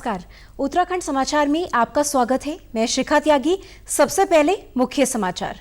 नमस्कार। उत्तराखंड समाचार में आपका स्वागत है। मैं शिखा त्यागी। सबसे पहले मुख्य समाचार।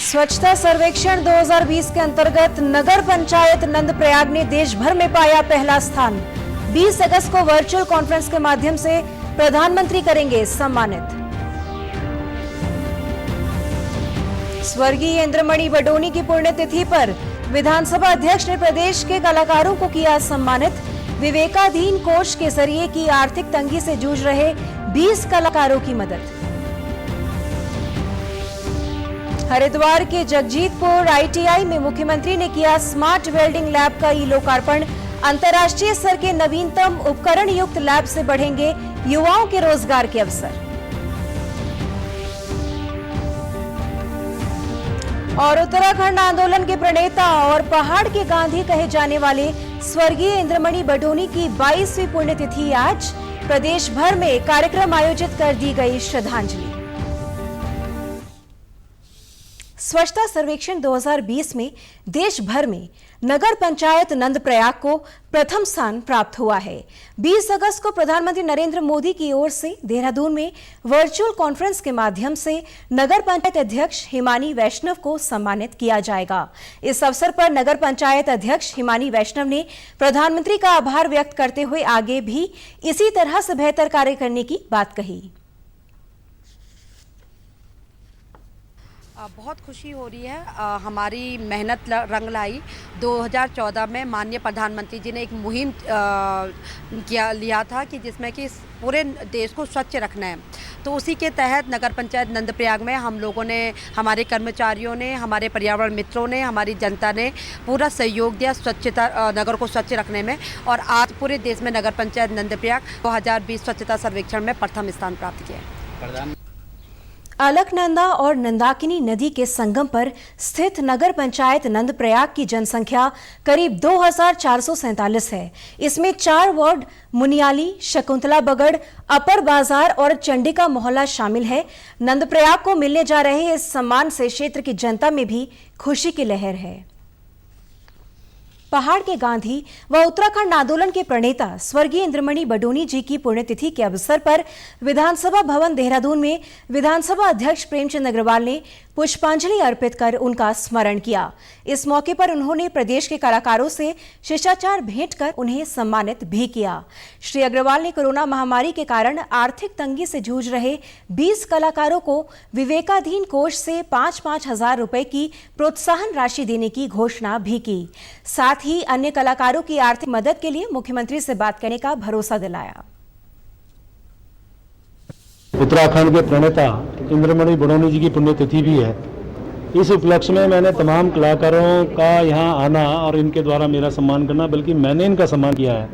स्वच्छता सर्वेक्षण 2020 के अंतर्गत नगर पंचायत नंदप्रयाग ने देश भर में पाया पहला स्थान। 20 अगस्त को वर्चुअल कॉन्फ्रेंस के माध्यम से प्रधानमंत्री करेंगे सम्मानित। स्वर्गीय इंद्रमणि बडोनी की पुण्यतिथि पर विधानसभा अध्यक्ष ने प्रदेश के कलाकारों को किया सम्मानित। विवेकाधीन कोष के जरिए की आर्थिक तंगी से जूझ रहे 20 कलाकारों की मदद। हरिद्वार के जगजीतपुर ITI में मुख्यमंत्री ने किया स्मार्ट वेल्डिंग लैब का लोकार्पण। अंतर्राष्ट्रीय स्तर के नवीनतम उपकरण युक्त लैब से बढ़ेंगे युवाओं के रोजगार के अवसर। और उत्तराखंड आंदोलन के प्रणेता और पहाड़ के गांधी कहे जाने वाले स्वर्गीय इंद्रमणि बडोनी की 22वीं पुण्यतिथि आज। प्रदेश भर में कार्यक्रम आयोजित कर दी गई श्रद्धांजलि। स्वच्छता सर्वेक्षण 2020 में देश भर में नगर पंचायत नंदप्रयाग को प्रथम स्थान प्राप्त हुआ है। 20 अगस्त को प्रधानमंत्री नरेंद्र मोदी की ओर से देहरादून में वर्चुअल कॉन्फ्रेंस के माध्यम से नगर पंचायत अध्यक्ष हिमानी वैष्णव को सम्मानित किया जाएगा। इस अवसर पर नगर पंचायत अध्यक्ष हिमानी वैष्णव ने प्रधानमंत्री का आभार व्यक्त करते हुए आगे भी इसी तरह से बेहतर कार्य करने की बात कही। बहुत खुशी हो रही है। हमारी मेहनत रंग लाई। 2014 में माननीय प्रधानमंत्री जी ने एक मुहिम लिया था कि जिसमें कि पूरे देश को स्वच्छ रखना है। तो उसी के तहत नगर पंचायत नंदप्रयाग में हम लोगों ने, हमारे कर्मचारियों ने, हमारे पर्यावरण मित्रों ने, हमारी जनता ने पूरा सहयोग दिया स्वच्छता नगर को स्वच्छ रखने में। और आज पूरे देश में नगर पंचायत नंदप्रयाग 2020 स्वच्छता सर्वेक्षण में प्रथम स्थान प्राप्त किया है। अलकनंदा और नंदाकिनी नदी के संगम पर स्थित नगर पंचायत नंदप्रयाग की जनसंख्या करीब 2447 है। इसमें 4 वार्ड मुनियाली, शकुंतला बगड़, अपर बाजार और चंडिका मोहल्ला शामिल है। नंदप्रयाग को मिलने जा रहे इस सम्मान से क्षेत्र की जनता में भी खुशी की लहर है। पहाड़ के गांधी व उत्तराखंड आंदोलन के प्रणेता स्वर्गीय इंद्रमणि बडोनी जी की पुण्यतिथि के अवसर पर विधानसभा भवन देहरादून में विधानसभा अध्यक्ष प्रेमचंद अग्रवाल ने पुष्पांजलि अर्पित कर उनका स्मरण किया। इस मौके पर उन्होंने प्रदेश के कलाकारों से शिष्टाचार भेंट कर उन्हें सम्मानित भी किया। श्री अग्रवाल ने कोरोना महामारी के कारण आर्थिक तंगी से जूझ रहे 20 कलाकारों को विवेकाधीन कोष से 5-5 हजार रुपए की प्रोत्साहन राशि देने की घोषणा भी की। साथ ही अन्य कलाकारों की आर्थिक मदद के लिए मुख्यमंत्री से बात करने का भरोसा दिलाया। उत्तराखंड के प्रणेता इंद्रमणि बडोनी जी की पुण्यतिथि भी है। इस उपलक्ष्य में मैंने तमाम कलाकारों का यहाँ आना और इनके द्वारा मेरा सम्मान करना, बल्कि मैंने इनका सम्मान किया है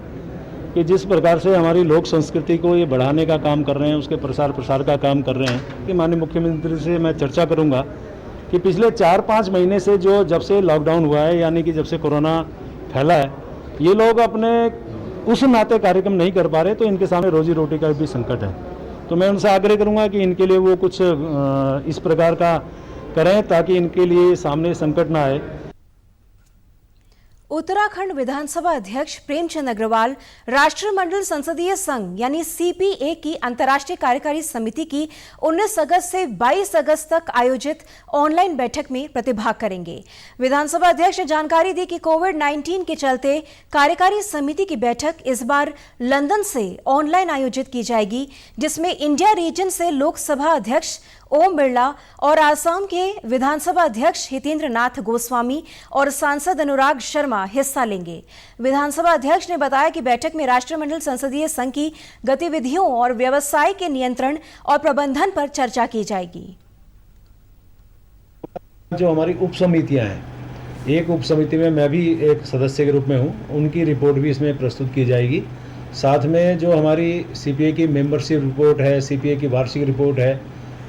कि जिस प्रकार से हमारी लोक संस्कृति को ये बढ़ाने का काम कर रहे हैं, उसके प्रसार का काम कर रहे हैं। कि माननीय मुख्यमंत्री से मैं चर्चा करूँगा कि पिछले 4-5 महीने से जब से लॉकडाउन हुआ है, यानी कि जब से कोरोना फैला है, ये लोग अपने उस नाते कार्यक्रम नहीं कर पा रहे, तो इनके सामने रोजी रोटी का भी संकट है। तो मैं उनसे आग्रह करूंगा कि इनके लिए वो कुछ इस प्रकार का करें ताकि इनके लिए सामने संकट ना आए। उत्तराखंड विधानसभा अध्यक्ष प्रेमचंद अग्रवाल राष्ट्रमंडल संसदीय संघ यानी CPA की अंतर्राष्ट्रीय कार्यकारी समिति की 19 अगस्त से 22 अगस्त तक आयोजित ऑनलाइन बैठक में प्रतिभाग करेंगे। विधानसभा अध्यक्ष ने जानकारी दी कि कोविड-19 के चलते कार्यकारी समिति की बैठक इस बार लंदन से ऑनलाइन आयोजित की जाएगी, जिसमें इंडिया रीजन से लोकसभा अध्यक्ष ओम बिरला और आसाम के विधानसभा अध्यक्ष हितेंद्र नाथ गोस्वामी और सांसद अनुराग शर्मा हिस्सा लेंगे। विधानसभा अध्यक्ष ने बताया कि बैठक में राष्ट्रमंडल संसदीय संघ की गतिविधियों और व्यवसाय के नियंत्रण और प्रबंधन पर चर्चा की जाएगी। जो हमारी उप समितियां हैं, एक उप समिति में मैं भी एक सदस्य के रूप में हूं, उनकी रिपोर्ट भी इसमें प्रस्तुत की जाएगी। साथ में जो हमारी CPA की मेंबरशिप रिपोर्ट है, CPA की वार्षिक रिपोर्ट है,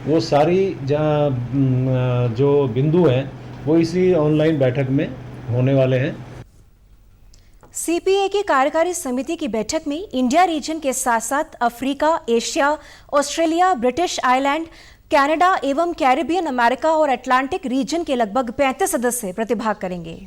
वो सारी जो बिंदु हैं वो इसी ऑनलाइन बैठक में होने वाले हैं। CPA की कार्यकारी समिति की बैठक में इंडिया रीजन के साथ साथ Africa, Asia, Australia, British island, Canada एवं कैरिबियन, अमेरिका और अटलांटिक रीजन के लगभग 35 सदस्य प्रतिभाग करेंगे।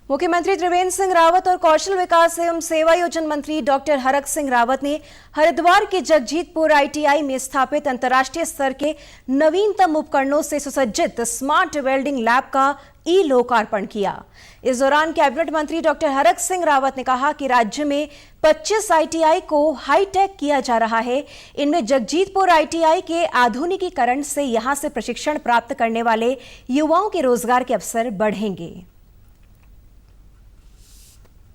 मुख्यमंत्री त्रिवेंद्र सिंह रावत और कौशल विकास एवं सेवायोजन मंत्री डॉक्टर हरक सिंह रावत ने हरिद्वार के जगजीतपुर आईटीआई में स्थापित अंतर्राष्ट्रीय स्तर के नवीनतम उपकरणों से सुसज्जित स्मार्ट वेल्डिंग लैब का ई लोकार्पण किया। इस दौरान कैबिनेट मंत्री डॉक्टर हरक सिंह रावत ने कहा कि राज्य में 25 आईटीआई को हाईटेक किया जा रहा है। इनमें जगजीतपुर आईटीआई के आधुनिकीकरण से यहां से प्रशिक्षण प्राप्त करने वाले युवाओं के रोजगार के अवसर बढ़ेंगे।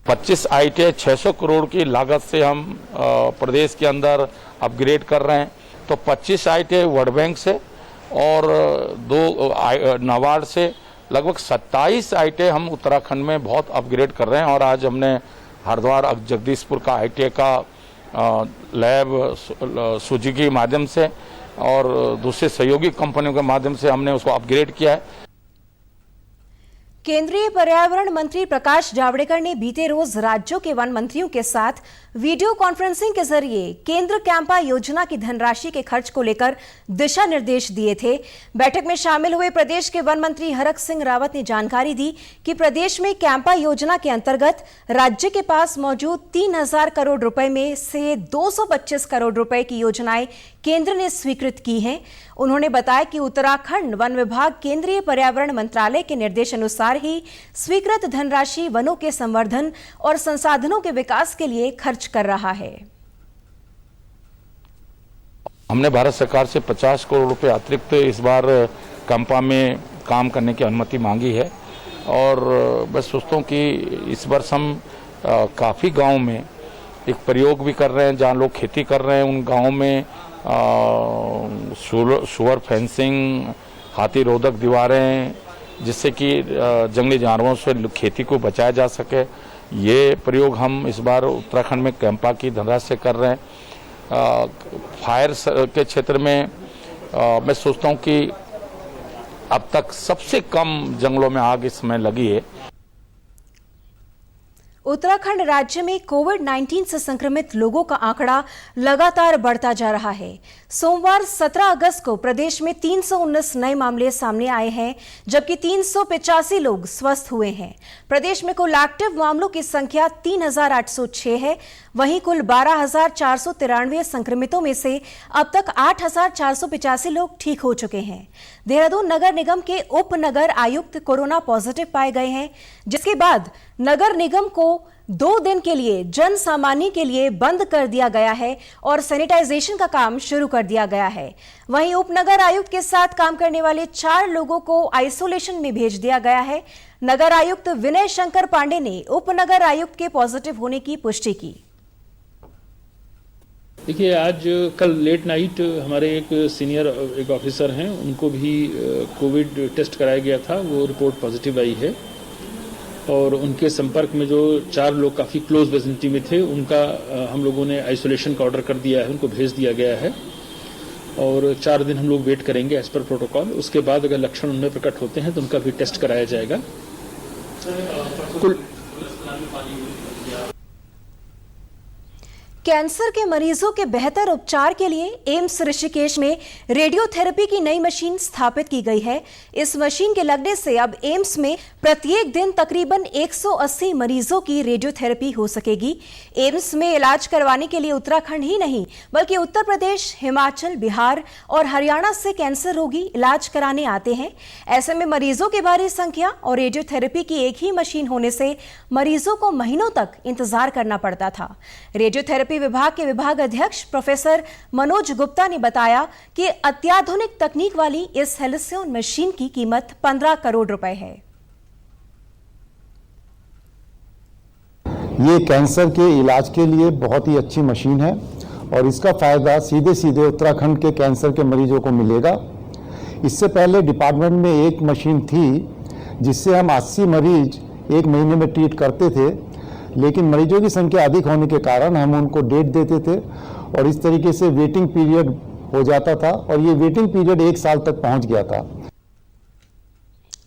25 आईटीआई 600 करोड़ की लागत से हम प्रदेश के अंदर अपग्रेड कर रहे हैं। तो 25 आईटीआई वर्ल्ड बैंक से और 2 नाबार्ड से लगभग 27 आईटीआई हम उत्तराखंड में बहुत अपग्रेड कर रहे हैं। और आज हमने हरिद्वार जगदीशपुर का आईटीआई का लैब सुजुकी के माध्यम से और दूसरे सहयोगी कंपनियों के माध्यम से हमने उसको अपग्रेड किया है। केंद्रीय पर्यावरण मंत्री प्रकाश जावड़ेकर ने बीते रोज राज्यों के वन मंत्रियों के साथ वीडियो कॉन्फ्रेंसिंग के जरिए केंद्र कैंपा योजना की धनराशि के खर्च को लेकर दिशा निर्देश दिए थे। बैठक में शामिल हुए प्रदेश के वन मंत्री हरक सिंह रावत ने जानकारी दी कि प्रदेश में कैंपा योजना के अंतर्गत राज्य के पास मौजूद 3000 करोड़ रुपए में से 225 करोड़ रुपए की योजनाएं केंद्र ने स्वीकृत की हैं। उन्होंने बताया कि उत्तराखंड वन विभाग केंद्रीय पर्यावरण मंत्रालय के निर्देशानुसार ही स्वीकृत धनराशि वनों के संवर्धन और संसाधनों के विकास के लिए खर्च कर रहा है। हमने भारत सरकार से 50 करोड़ रुपए अतिरिक्त इस बार कैंपा में काम करने की अनुमति मांगी है। और मैं सोचता हूँ कि इस वर्ष हम काफ़ी गाँव में एक प्रयोग भी कर रहे हैं जहाँ लोग खेती कर रहे हैं। उन गाँव में शुअर फेंसिंग, हाथी रोधक दीवारें, जिससे कि जंगली जानवरों से खेती को बचाया जा सके, ये प्रयोग हम इस बार उत्तराखंड में कैंपा की धनराशि से कर रहे हैं। फायर के क्षेत्र में मैं सोचता हूँ कि अब तक सबसे कम जंगलों में आग इस समय लगी है। उत्तराखंड राज्य में कोविड-19 से संक्रमित लोगों का आंकड़ा लगातार बढ़ता जा रहा है। सोमवार 17 अगस्त को प्रदेश में 319 नए मामले सामने आए हैं, जबकि 385 लोग स्वस्थ हुए हैं। प्रदेश में कुल एक्टिव मामलों की संख्या 3806 है। वहीं कुल 12,493 संक्रमितों में से अब तक 8,485 लोग ठीक हो चुके हैं। देहरादून नगर निगम के उप नगर आयुक्त कोरोना पॉजिटिव पाए गए हैं, जिसके बाद नगर निगम को 2 दिन के लिए जन सामान्य के लिए बंद कर दिया गया है और सैनिटाइजेशन का काम शुरू कर दिया गया है। वहीं उपनगर आयुक्त के साथ काम करने वाले 4 लोगों को आइसोलेशन में भेज दिया गया है। नगर आयुक्त विनय शंकर पांडे ने उपनगर आयुक्त के पॉजिटिव होने की पुष्टि की। देखिए, आज कल लेट नाइट हमारे एक सीनियर एक ऑफिसर हैं, उनको भी कोविड टेस्ट कराया गया था, वो रिपोर्ट पॉजिटिव आई है। और उनके संपर्क में जो 4 लोग काफ़ी क्लोज विजिनिटी में थे, उनका हम लोगों ने आइसोलेशन का ऑर्डर कर दिया है, उनको भेज दिया गया है। और 4 दिन हम लोग वेट करेंगे एज पर प्रोटोकॉल। उसके बाद अगर लक्षण उनमें प्रकट होते हैं तो उनका भी टेस्ट कराया जाएगा। कैंसर के मरीजों के बेहतर उपचार के लिए एम्स ऋषिकेश में रेडियोथेरेपी की नई मशीन स्थापित की गई है। इस मशीन के लगने से अब एम्स में प्रत्येक दिन तकरीबन 180 मरीजों की रेडियोथेरेपी हो सकेगी। एम्स में इलाज करवाने के लिए उत्तराखंड ही नहीं बल्कि उत्तर प्रदेश, हिमाचल, बिहार और हरियाणा से कैंसर रोगी इलाज कराने आते हैं। ऐसे में मरीजों की भारी संख्या और रेडियोथेरेपी की एक ही मशीन होने से मरीजों को महीनों तक इंतजार करना पड़ता था। रेडियोथेरेपी विभाग के विभाग अध्यक्ष प्रोफेसर मनोज गुप्ता ने बताया कि अत्याधुनिक तकनीक वाली इस हेलिसियन मशीन की कीमत 15 करोड़ रुपए है। ये कैंसर के इलाज के लिए बहुत ही अच्छी मशीन है और इसका फायदा सीधे सीधे उत्तराखंड के कैंसर के मरीजों को मिलेगा। इससे पहले डिपार्टमेंट में एक मशीन थी जिससे हम 80 मरीज एक महीने में ट्रीट करते थे, लेकिन मरीजों की संख्या अधिक होने के कारण हम उनको डेट देते थे और इस तरीके से वेटिंग पीरियड हो जाता था और ये वेटिंग पीरियड 1 साल तक पहुंच गया था।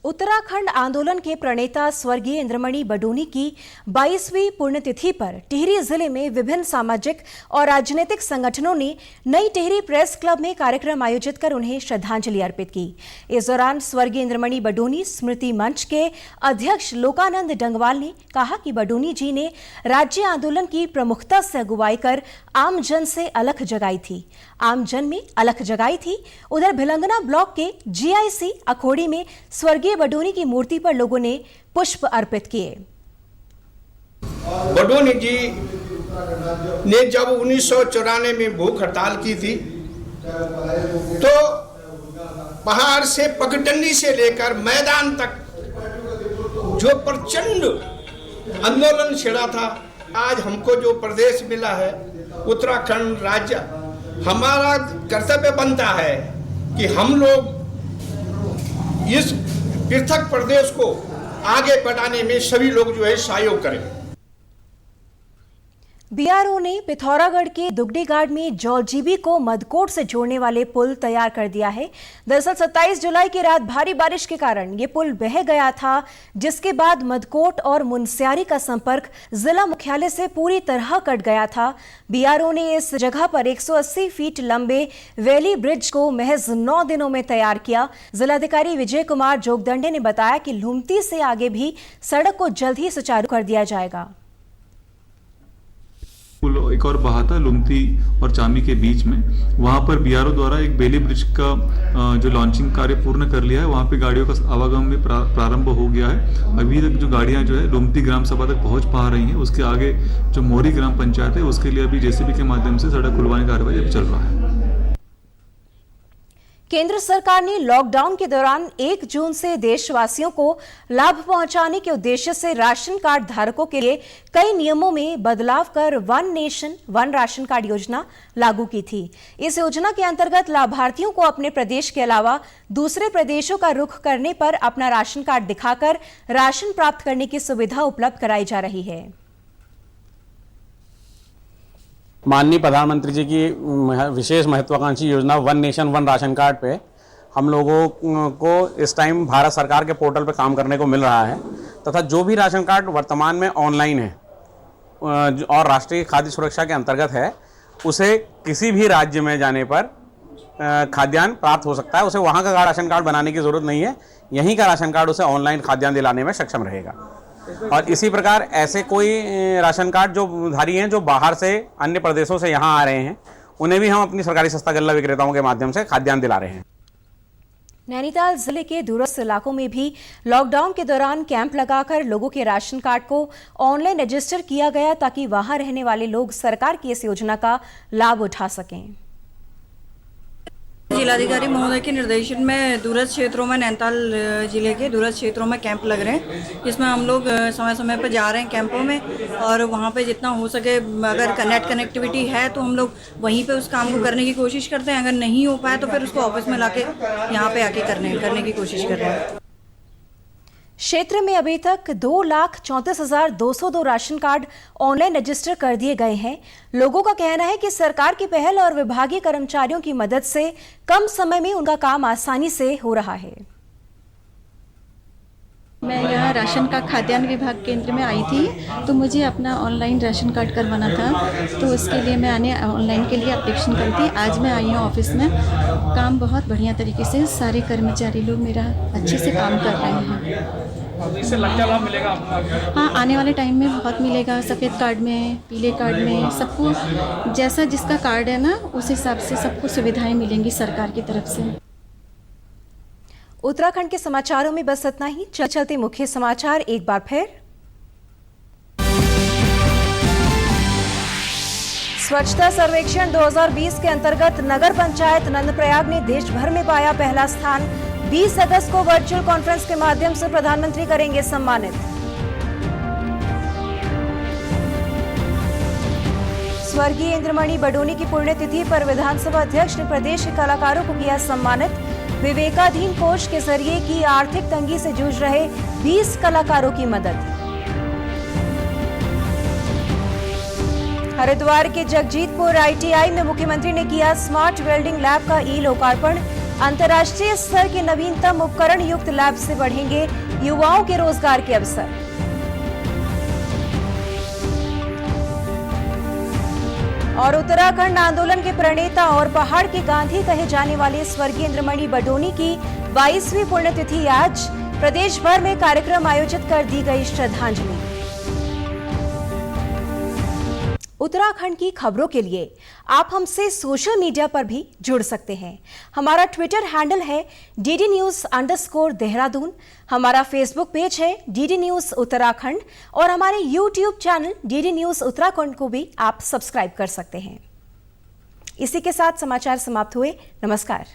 उत्तराखंड आंदोलन के प्रणेता स्वर्गीय इंद्रमणि बडोनी की 22वीं पुण्यतिथि पर टिहरी जिले में विभिन्न सामाजिक और राजनीतिक संगठनों ने नई टिहरी प्रेस क्लब में कार्यक्रम आयोजित कर उन्हें श्रद्धांजलि अर्पित की। इस दौरान स्वर्गीय इंद्रमणि बडोनी स्मृति मंच के अध्यक्ष लोकानंद डंगवाल ने कहा कि बडोनी जी ने राज्य आंदोलन की प्रमुखता से अगुवाई कर आम जन से अलख जगाई थी। उधर भिलंगना ब्लॉक के जीआईसी अखोड़ी में स्वर्गीय बडोनी की मूर्ति पर लोगों ने पुष्प अर्पित किए। बडोनी जी ने जब 1994 में भूख हड़ताल की थी तो पहाड़ से पगडंडी से लेकर मैदान तक जो प्रचंड आंदोलन छिड़ा था। आज हमको जो प्रदेश मिला है उत्तराखंड राज्य, हमारा कर्तव्य बनता है कि हम लोग इस पृथक प्रदेश को आगे बढ़ाने में सभी लोग जो है सहयोग करें। बीआरओ ने पिथौरागढ़ के दुगडी घाट में जौलजीबी को मदकोट से जोड़ने वाले पुल तैयार कर दिया है। दरअसल 27 जुलाई की रात भारी बारिश के कारण ये पुल बह गया था, जिसके बाद मदकोट और मुनस्यारी का संपर्क जिला मुख्यालय से पूरी तरह कट गया था। बीआरओ ने इस जगह पर 180 फीट लंबे वैली ब्रिज को महज 9 दिनों में तैयार किया। जिलाधिकारी विजय कुमार जोगदंडे ने बताया कि लुमती से आगे भी सड़क को जल्द ही सुचारू कर दिया जाएगा। एक और बहा था लुमती और चामी के बीच में, वहां पर बीआरओ द्वारा एक बेली ब्रिज का जो लॉन्चिंग कार्य पूर्ण कर लिया है। वहां पे गाड़ियों का आवागमन में प्रारंभ हो गया है। अभी तक जो गाड़ियां जो है लुमती ग्राम सभा तक पहुंच पा रही हैं। उसके आगे जो मोरी ग्राम पंचायत है उसके लिए अभी जेसीबी के माध्यम से सड़क खुलवाने का कार्रवाई अभी चल रहा है। केंद्र सरकार ने लॉकडाउन के दौरान 1 जून से देशवासियों को लाभ पहुंचाने के उद्देश्य से राशन कार्ड धारकों के लिए कई नियमों में बदलाव कर one nation one ration card योजना लागू की थी। इस योजना के अंतर्गत लाभार्थियों को अपने प्रदेश के अलावा दूसरे प्रदेशों का रुख करने पर अपना राशन कार्ड दिखाकर राशन प्राप्त करने की सुविधा उपलब्ध कराई जा रही है। माननीय प्रधानमंत्री जी की विशेष महत्वाकांक्षी योजना one nation one ration card पे हम लोगों को इस टाइम भारत सरकार के पोर्टल पे काम करने को मिल रहा है तथा जो भी राशन कार्ड वर्तमान में ऑनलाइन है और राष्ट्रीय खाद्य सुरक्षा के अंतर्गत है, उसे किसी भी राज्य में जाने पर खाद्यान्न प्राप्त हो सकता है। उसे वहाँ का राशन कार्ड बनाने की ज़रूरत नहीं है, यहीं का राशन कार्ड उसे ऑनलाइन खाद्यान्न दिलाने में सक्षम रहेगा। और इसी प्रकार ऐसे कोई राशन कार्ड जो धारी हैं जो बाहर से अन्य प्रदेशों से यहाँ आ रहे हैं, उन्हें भी हम अपनी सरकारी सस्ता गल्ला विक्रेताओं के माध्यम से खाद्यान्न दिला रहे हैं। नैनीताल जिले के दूरस्थ इलाकों में भी लॉकडाउन के दौरान कैंप लगाकर लोगों के राशन कार्ड को ऑनलाइन रजिस्टर किया गया ताकि वहां रहने वाले लोग सरकार की इस योजना का लाभ उठा सकें। जिलाधिकारी महोदय के निर्देशन में दूरस्थ क्षेत्रों में नैनीताल जिले के दूरस्थ क्षेत्रों में कैंप लग रहे हैं, जिसमें हम लोग समय समय पर जा रहे हैं कैंपों में और वहाँ पे जितना हो सके अगर कनेक्टिविटी है तो हम लोग वहीं पे उस काम को करने की कोशिश करते हैं। अगर नहीं हो पाए तो फिर उसको ऑफिस में लाके यहाँ पे आके करने की कोशिश कर रहे हैं। क्षेत्र में अभी तक 2,34,202 राशन कार्ड ऑनलाइन रजिस्टर कर दिए गए हैं। लोगों का कहना है कि सरकार की पहल और विभागीय कर्मचारियों की मदद से कम समय में उनका काम आसानी से हो रहा है। मैं यहाँ राशन का खाद्यान्न विभाग केंद्र में आई थी तो मुझे अपना ऑनलाइन राशन कार्ड करवाना था, तो उसके लिए मैं ऑनलाइन के लिए एप्लीकेशन करी थी। आज मैं आई हूँ ऑफिस में, काम बहुत बढ़िया तरीके से सारे कर्मचारी लोग मेरा अच्छे से काम कर रहे हैं। इससे क्या लाभ मिलेगा? हाँ, आने वाले टाइम में बहुत मिलेगा। सफ़ेद कार्ड में, पीले कार्ड में, सबको जैसा जिसका कार्ड है ना उस हिसाब से सबको सुविधाएँ मिलेंगी सरकार की तरफ से। उत्तराखंड के समाचारों में बस इतना ही। चलते मुख्य समाचार एक बार फिर। स्वच्छता सर्वेक्षण 2020 के अंतर्गत नगर पंचायत नंदप्रयाग ने देश भर में पाया पहला स्थान। 20 अगस्त को वर्चुअल कॉन्फ्रेंस के माध्यम से प्रधानमंत्री करेंगे सम्मानित। स्वर्गीय इंद्रमणि बडोनी की पुण्यतिथि पर विधानसभा अध्यक्ष ने प्रदेश के कलाकारों को किया सम्मानित। विवेकाधीन कोष के जरिए की आर्थिक तंगी से जूझ रहे 20 कलाकारों की मदद। हरिद्वार के जगजीतपुर आईटीआई में मुख्यमंत्री ने किया स्मार्ट वेल्डिंग लैब का ई लोकार्पण। अंतर्राष्ट्रीय स्तर के नवीनतम उपकरण युक्त लैब से बढ़ेंगे युवाओं के रोजगार के अवसर। और उत्तराखंड आंदोलन के प्रणेता और पहाड़ के गांधी कहे जाने वाले स्वर्गीय इंद्रमणि बडोनी की 22वीं पुण्यतिथि आज। प्रदेश भर में कार्यक्रम आयोजित कर दी गई श्रद्धांजलि। उत्तराखंड की खबरों के लिए आप हमसे सोशल मीडिया पर भी जुड़ सकते हैं। हमारा ट्विटर हैंडल है DD_News_देहरादून। हमारा फेसबुक पेज है DD News उत्तराखंड और हमारे YouTube channel DD News Uttarakhand को भी आप सब्सक्राइब कर सकते हैं। इसी के साथ समाचार समाप्त हुए। नमस्कार।